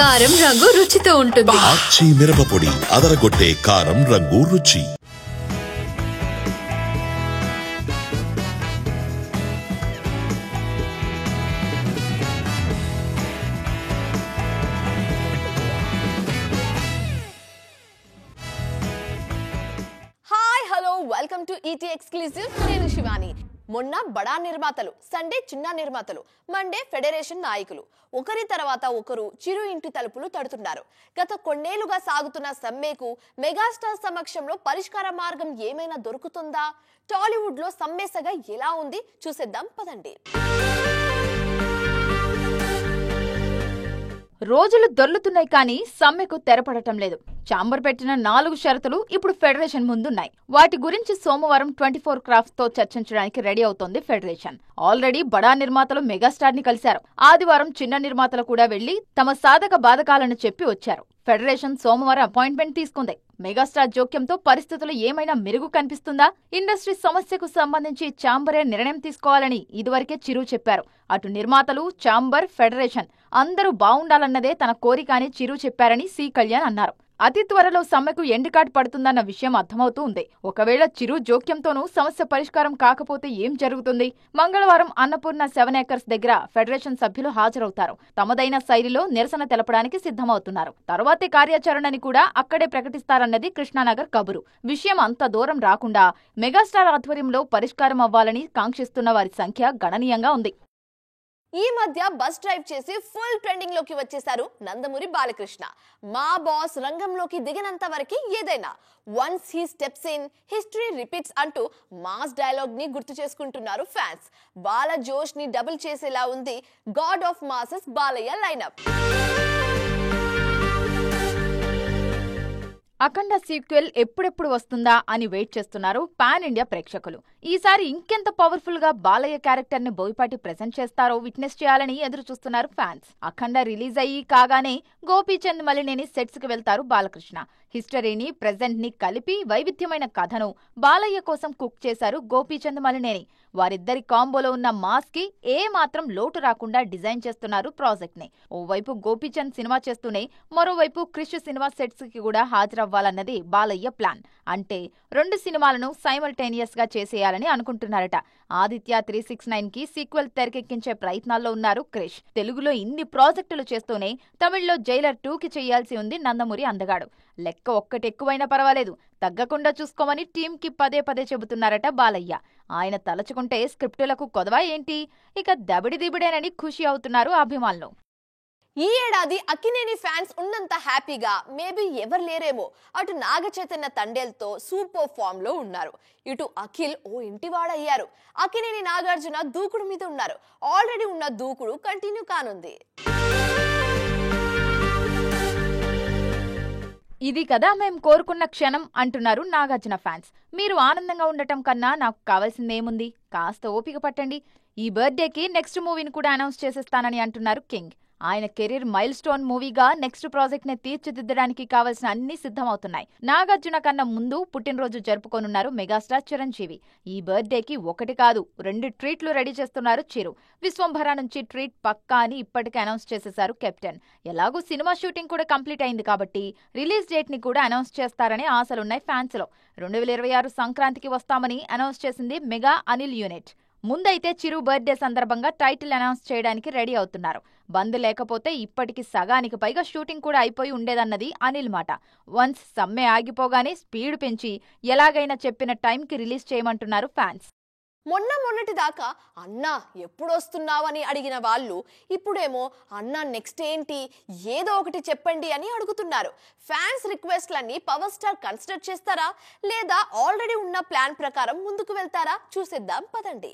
కారం రంగు రుచితో ఉంటుంది. ఆచి మిరపపొడి అదరగొట్టే కారం రంగు రుచి. Hi hello welcome to ET exclusive. నేను శివాని. మొన్న బడా నిర్మాతలు, సండే చిన్న నిర్మాతలు, మండే ఫెడరేషన్ నాయకులు ఒకరి తర్వాత ఒకరు చిరు ఇంటి తలుపులు తడుతున్నారు. గత కొన్నేళ్లుగా సాగుతున్న సమ్మెకు మెగాస్టార్ సమక్షంలో పరిష్కార మార్గం ఏమైనా దొరుకుతుందా? టాలీవుడ్ లో సమ్మె సగ ఎలా ఉంది చూసేద్దాం పదండి. రోజులు దొర్లుతున్నాయి కానీ సమ్మెకు తెరపడటం లేదు. చాంబర్ పెట్టిన 4 షరతులు ఇప్పుడు ఫెడరేషన్ ముందున్నాయి. వాటి గురించి సోమవారం 24 క్రాఫ్ట్స్ తో చర్చించడానికి రెడీ అవుతోంది ఫెడరేషన్. ఆల్రెడీ బడా నిర్మాతలు మెగాస్టార్ ని కలిశారు. ఆదివారం చిన్న నిర్మాతలు కూడా వెళ్లి తమ సాధక బాధకాలను చెప్పి వచ్చారు. ఫెడరేషన్ సోమవారం అపాయింట్మెంట్ తీసుకుంది. మెగాస్టార్ జోక్యంతో పరిస్థితులు ఏమైనా మెరుగు కనిపిస్తుందా? ఇండస్ట్రీ సమస్యకు సంబంధించి చాంబరే నిర్ణయం తీసుకోవాలని ఇదివరకే చిరు చెప్పారు. అటు నిర్మాతలు, చాంబర్, ఫెడరేషన్ అందరూ బావుండాలన్నదే తన కోరిక అని చిరు చెప్పారని సి కళ్యాణ్ అన్నారు. అతి త్వరలో సమ్మెకు ఎండుకాటు పడుతుందన్న విషయం అర్థమవుతూ ఉంది. ఒకవేళ చిరు జోక్యంతోనూ సమస్య పరిష్కారం కాకపోతే ఏం జరుగుతుంది? మంగళవారం అన్నపూర్ణ 7 ఏకర్స్ దగ్గర ఫెడరేషన్ సభ్యులు హాజరవుతారు. తమదైన శైలిలో నిరసన తెలపడానికి సిద్ధమవుతున్నారు. తర్వాతి కార్యాచరణని కూడా అక్కడే ప్రకటిస్తారన్నది కృష్ణానగర్ కబురు. విషయం అంత దూరం రాకుండా మెగాస్టార్ ఆధ్వర్యంలో పరిష్కారం అవ్వాలని కాంక్షిస్తున్న వారి సంఖ్య గణనీయంగా ఉంది. ఈ మధ్య బస్ డ్రైవ్ చేసి ఫుల్ ట్రెండింగ్ లోకి వచ్చేశారు నందమూరి బాలకృష్ణ. మా బాస్ రంగంలోకి దిగినంత వరకు ఏదైనా once he steps in history repeats అంటూ మాస్ డైలాగ్ ని గుర్తు చేసుకుంటున్నారు ఫ్యాన్స్. బాల జోష్ ని డబుల్ చేసేలా ఉంది God of masses Balayya lineup. Akhanda sequel ఎప్పుడెప్పుడు వస్తుందా అని వెయిట్ చేస్తున్నారు పాన్ ఇండియా ప్రేక్షకులు. ఈసారి ఇంకెంత పవర్ఫుల్ గా బాలయ్య క్యారెక్టర్ ని బోయపాటి ప్రెజెంట్ చేస్తారో విట్నెస్ చేయాలని ఎదురు చూస్తున్నారు ఫ్యాన్స్. అఖండ రిలీజ్ అయ్యి కాగానే గోపీచంద్ మలినేని సెట్స్ కి వెళ్తారు బాలకృష్ణ. హిస్టరీని, ప్రెజెంట్ ని కలిపి వైవిధ్యమైన కథను బాలయ్య కోసం కుక్ చేశారు గోపీచంద్ మలినేని. వారిద్దరి కాంబోలో ఉన్న మాస్ కి ఏ మాత్రం లోటు రాకుండా డిజైన్ చేస్తున్నారు ప్రాజెక్ట్ ని. ఓవైపు గోపీచంద్ సినిమా చేస్తూనే మరోవైపు క్రిష్ సినిమా సెట్స్ కి కూడా హాజరవ్వాలన్నది బాలయ్య ప్లాన్. అంటే 2 సినిమాలను సైమల్టేనియస్ గా చేసేయాలని అనుకుంటున్నారట. ఆదిత్య 369 కి సీక్వెల్ తెరకెక్కించే ప్రయత్నాల్లో ఉన్నారు క్రిష్. తెలుగులో ఇన్ని ప్రాజెక్టులు చేస్తూనే తమిళ్లో జైలర్ 2 కి చేయాల్సి ఉంది నందమూరి అందగాడు. లెక్క ఒక్కటి ఎక్కువైనా పర్వాలేదు, తగ్గకుండా చూసుకోమని టీం కి పదే పదే చెబుతున్నారట బాలయ్య. ఆయన తలచుకుంటే స్క్రిప్టులకు కొదవా ఏంటి, ఇక దబిడి దిబిడేనని ఖుషి అవుతున్నారు అభిమానులు. ఈ ఏడాది అక్కినేని ఫ్యాన్స్ ఉన్నంత హ్యాపీగా మేబీ ఎవరు లేరేమో. అటు నాగ చైతన్య తండేల్తో సూపర్ ఫామ్ లో ఉన్నారు, ఇటు అఖిల్ ఓ ఇంటివాడయ్యారు. అక్కినేని నాగార్జున దూకుడు మీద ఉన్నారు. ఆల్రెడీ ఉన్న దూకుడు కంటిన్యూ కానుంది. ఇది కదా మేం కోరుకున్న క్షణం అంటున్నారు నాగార్జున ఫ్యాన్స్. మీరు ఆనందంగా ఉండటం కన్నా నాకు కావాల్సిందేముంది, కాస్త ఓపిక పట్టండి. ఈ బర్త్డేకి నెక్స్ట్ మూవీని కూడా అనౌన్స్ చేసేస్తానని అంటున్నారు కింగ్. ఆయన కెరీర్ మైల్ స్టోన్ మూవీగా నెక్స్ట్ ప్రాజెక్ట్ ని తీర్చిదిద్దడానికి కావలసిన అన్ని సిద్ధమవుతున్నాయి. నాగార్జున కన్నా ముందు పుట్టినరోజు జరుపుకోనున్నారు మెగాస్టార్ చిరంజీవి. ఈ బర్త్డేకి 1 కాదు 2 ట్రీట్లు రెడీ చేస్తున్నారు చిరు. విశ్వంభర నుంచి ట్రీట్ పక్కా అని ఇప్పటికే అనౌన్స్ చేసేశారు కెప్టెన్. ఎలాగూ సినిమా షూటింగ్ కూడా కంప్లీట్ అయింది కాబట్టి రిలీజ్ డేట్ ని కూడా అనౌన్స్ చేస్తారనే ఆశలున్నాయి ఫ్యాన్స్ లో. 2026 సంక్రాంతికి వస్తామని అనౌన్స్ చేసింది మెగా అనిల్ యూనిట్. ముందైతే చిరు బర్త్డే సందర్భంగా టైటిల్ అనౌన్స్ చేయడానికి రెడీ అవుతున్నారు. బంద్ లేకపోతే ఇప్పటికి సగానికి పైగా షూటింగ్ కూడా అయిపోయి ఉండేదన్నది అనిల్ మాట. వన్స్ సమ్మె ఆగిపోగానే స్పీడ్ పెంచి ఎలాగైనా చెప్పిన టైంకి రిలీజ్ చేయమంటున్నారు ఫ్యాన్స్. మొన్నటి దాకా అన్నా ఎప్పుడొస్తున్నావని అడిగిన వాళ్ళు ఇప్పుడేమో అన్నా నెక్స్ట్ ఏంటి, ఏదో ఒకటి చెప్పండి అని అడుగుతున్నారు. ఫ్యాన్స్ రిక్వెస్ట్లన్నీ పవర్ స్టార్ కన్సిడర్ చేస్తారా, లేదా ఆల్రెడీ ఉన్న ప్లాన్ ప్రకారం ముందుకు వెళ్తారా చూసేద్దాం పదండి.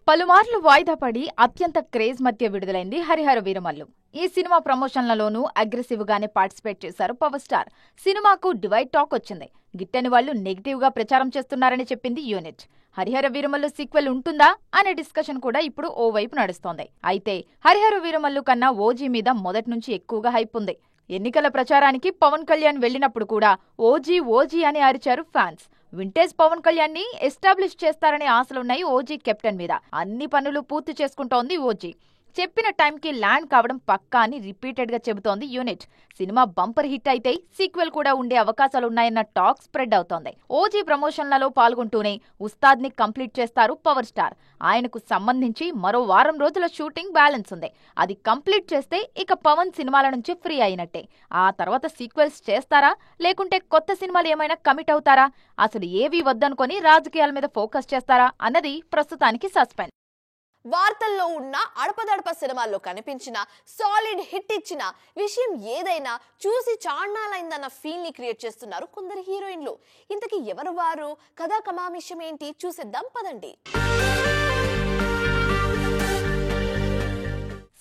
పలుమార్లు వాయిదా పడి అత్యంత క్రేజ్ మధ్య విడుదలైంది హరిహర వీరమల్లు. ఈ సినిమా ప్రమోషన్లలోనూ అగ్రెసివ్ గానే పార్టిసిపేట్ చేశారు పవర్ స్టార్. సినిమాకు డివైడ్ టాక్ వచ్చింది. గిట్టని వాళ్లు నెగిటివ్ గా ప్రచారం చేస్తున్నారని చెప్పింది యూనిట్. హరిహర వీరమల్లు సీక్వెల్ ఉంటుందా అనే డిస్కషన్ కూడా ఇప్పుడు ఓవైపు నడుస్తోంది. అయితే హరిహర వీరమల్లు కన్నా ఓజీ మీద మొదటి నుంచి ఎక్కువగా హైప్ ఉంది. ఎన్నికల ప్రచారానికి పవన్ కళ్యాణ్ వెళ్లినప్పుడు కూడా ఓజీ ఓజీ అని అరిచారు ఫ్యాన్స్. వింటేజ్ పవన్ కళ్యాణ్ ని ఎస్టాబ్లిష్ చేస్తారనే ఆశలున్నాయి ఓజీ కెప్టెన్ మీద. అన్ని పనులు పూర్తి చేసుకుంటోంది ఓజీ. చెప్పిన టైంకి ల్యాండ్ కావడం పక్కా అని రిపీటెడ్ గా చెబుతోంది యూనిట్. సినిమా బంపర్ హిట్ అయితే సీక్వెల్ కూడా ఉండే అవకాశాలున్నాయన్న టాక్ స్ప్రెడ్ అవుతోంది. ఓజీ ప్రమోషన్లలో పాల్గొంటూనే ఉస్తాద్ ని కంప్లీట్ చేస్తారు పవర్ స్టార్. ఆయనకు సంబంధించి మరో వారం రోజుల షూటింగ్ బ్యాలెన్స్ ఉంది. అది కంప్లీట్ చేస్తే ఇక పవన్ సినిమాల నుంచి ఫ్రీ అయినట్టే. ఆ తర్వాత సీక్వెల్స్ చేస్తారా లేకుంటే కొత్త సినిమాలు ఏమైనా కమిట్ అవుతారా, అసలు ఏవీ వద్దనుకొని రాజకీయాల మీద ఫోకస్ చేస్తారా అన్నది ప్రస్తుతానికి సస్పెన్స్. వార్తల్లో ఉన్న అడపదడప సినిమాల్లో కనిపించిన సాలిడ్ హిట్ ఇచ్చిన విషయం ఏదైనా చూసి చాన్నాలైందన్న ఫీల్ ని క్రియేట్ చేస్తున్నారు కొందరు హీరోయిన్లు. ఇంతకీ ఎవరు వారు, కథా కమామిషం ఏంటి చూసేద్దాం పదండి.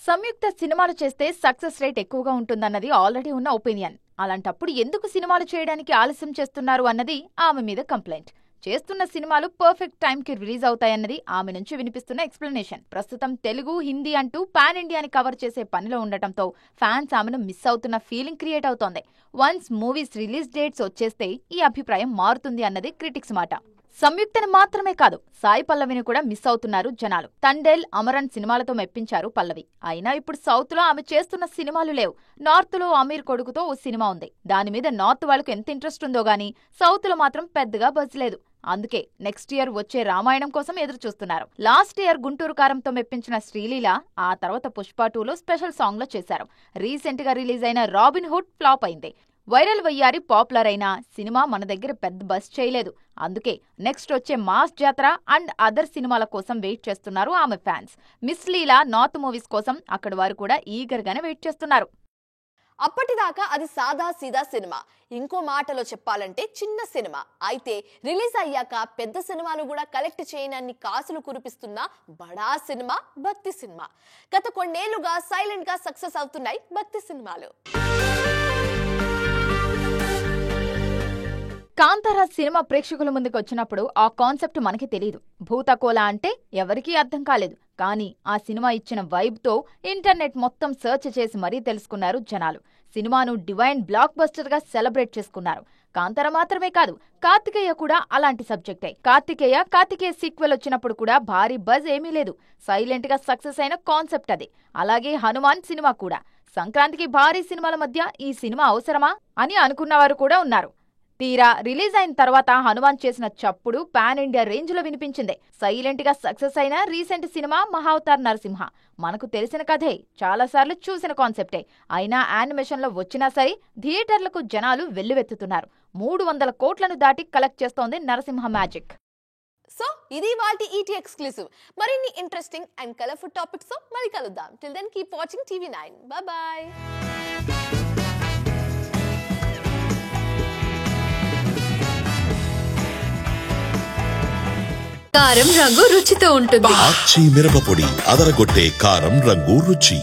సంయుక్త సినిమాలు చేస్తే సక్సెస్ రేట్ ఎక్కువగా ఉంటుందన్నది ఆల్రెడీ ఉన్న ఒపీనియన్. అలాంటప్పుడు ఎందుకు సినిమాలు చేయడానికి ఆలస్యం చేస్తున్నారు అన్నది ఆమె మీద కంప్లైంట్. చేస్తున్న సినిమాలు పర్ఫెక్ట్ టైంకి రిలీజ్ అవుతాయన్నది ఆమె నుంచి వినిపిస్తున్న ఎక్స్ప్లెనేషన్. ప్రస్తుతం తెలుగు, హిందీ అంటూ పాన్ ఇండియాని కవర్ చేసే పనిలో ఉండటంతో ఫ్యాన్స్ ఆమెను మిస్ అవుతున్న ఫీలింగ్ క్రియేట్ అవుతోంది. వన్స్ మూవీస్ రిలీజ్ డేట్స్ వచ్చేస్తే ఈ అభిప్రాయం మారుతుంది అన్నది క్రిటిక్స్ మాట. సంయుక్తని మాత్రమే కాదు, సాయి పల్లవిని కూడా మిస్ అవుతున్నారు జనాలు. తండేల్, అమరన్ సినిమాలతో మెప్పించారు పల్లవి. అయినా ఇప్పుడు సౌత్ లో ఆమె చేస్తున్న సినిమాలు లేవు. నార్త్ లో అమీర్ కొడుకుతో ఓ సినిమా ఉంది. దాని మీద నార్త్ వాళ్ళకు ఎంత ఇంట్రెస్ట్ ఉందో గానీ సౌత్ లో మాత్రం పెద్దగా బజ్ లేదు. అందుకే నెక్స్ట్ ఇయర్ వచ్చే రామాయణం కోసం ఎదురు చూస్తున్నారు. లాస్ట్ ఇయర్ గుంటూరు కారంతో మెప్పించిన శ్రీలీల ఆ తర్వాత పుష్ప 2లో స్పెషల్ సాంగ్ లో చేశారు. రీసెంట్ గా రిలీజ్ అయిన రాబిన్ హుడ్ ఫ్లాప్ అయింది. వైరల్ వయ్యారి పాపులర్ అయిన సినిమా మన దగ్గర పెద్ద బస్ చేయలేదు. అందుకే నెక్స్ట్ వచ్చే మాస్ జాతర అండ్ అదర్ సినిమాల కోసం వెయిట్ చేస్తున్నారు ఆమె ఫ్యాన్స్. మిస్ లీలా నార్త్ మూవీస్ కోసం అక్కడి వారు కూడా ఈగర్ గానే వెయిట్ చేస్తున్నారు. అప్పటిదాకా అది సాదా సీదా సినిమా, ఇంకో మాటలో చెప్పాలంటే చిన్న సినిమా. అయితే రిలీజ్ అయ్యాక పెద్ద సినిమాలు కూడా కలెక్ట్ చేయనన్ని కాసులు కురిపిస్తున్న బడా సినిమా భక్తి సినిమా. గత కొన్నేళ్లుగా సైలెంట్ గా సక్సెస్ అవుతున్నాయి భక్తి సినిమాలు. కాంతారా సినిమా ప్రేక్షకుల ముందుకు వచ్చినప్పుడు ఆ కాన్సెప్ట్ మనకి తెలీదు. భూతకోల అంటే ఎవరికీ అర్థం కాలేదు. కానీ ఆ సినిమా ఇచ్చిన వైబ్తో ఇంటర్నెట్ మొత్తం సెర్చ్ చేసి మరీ తెలుసుకున్నారు జనాలు. సినిమాను డివైన్ బ్లాక్ బస్టర్ గా సెలబ్రేట్ చేసుకున్నారు. కాంతారా మాత్రమే కాదు, కార్తికేయ కూడా అలాంటి సబ్జెక్టే. కార్తికేయ సీక్వెల్ వచ్చినప్పుడు కూడా భారీ బజ్ ఏమీ లేదు. సైలెంట్ గా సక్సెస్ అయిన కాన్సెప్ట్ అది. అలాగే హనుమాన్ సినిమా కూడా. సంక్రాంతికి భారీ సినిమాల మధ్య ఈ సినిమా అవసరమా అని అనుకున్నవారు కూడా ఉన్నారు. తీరా రిలీజ్ అయిన తర్వాత హనుమాన్ చేసిన చప్పుడు పాన్ ఇండియా రేంజ్ లో వినిపించింది. సైలెంట్ గా సక్సెస్ అయిన రీసెంట్ సినిమా మహావతార్ నరసింహ. మనకు తెలిసిన కథే, చాలాసార్లు చూసిన కాన్సెప్టే. అయినా యానిమేషన్ లో వచ్చినా సరే థియేటర్లకు జనాలు వెల్లువెత్తుతున్నారు. 300 కోట్లను దాటి కలెక్ట్ చేస్తోంది నరసింహ మ్యాజిక్. సో ఇది వాటి ఈటీ ఎక్స్క్లూసివ్. మరిన్ని ఇంట్రెస్టింగ్ అండ్ కలర్ఫుల్ టాపిక్స్ తో మళ్ళీ కలుద్దాం. Till then keep watching TV9. Bye. కారం రంగు రుచితో ఉంటుంది. ఆచి మిరపపొడి అదరగొట్టే కారం రంగు రుచి.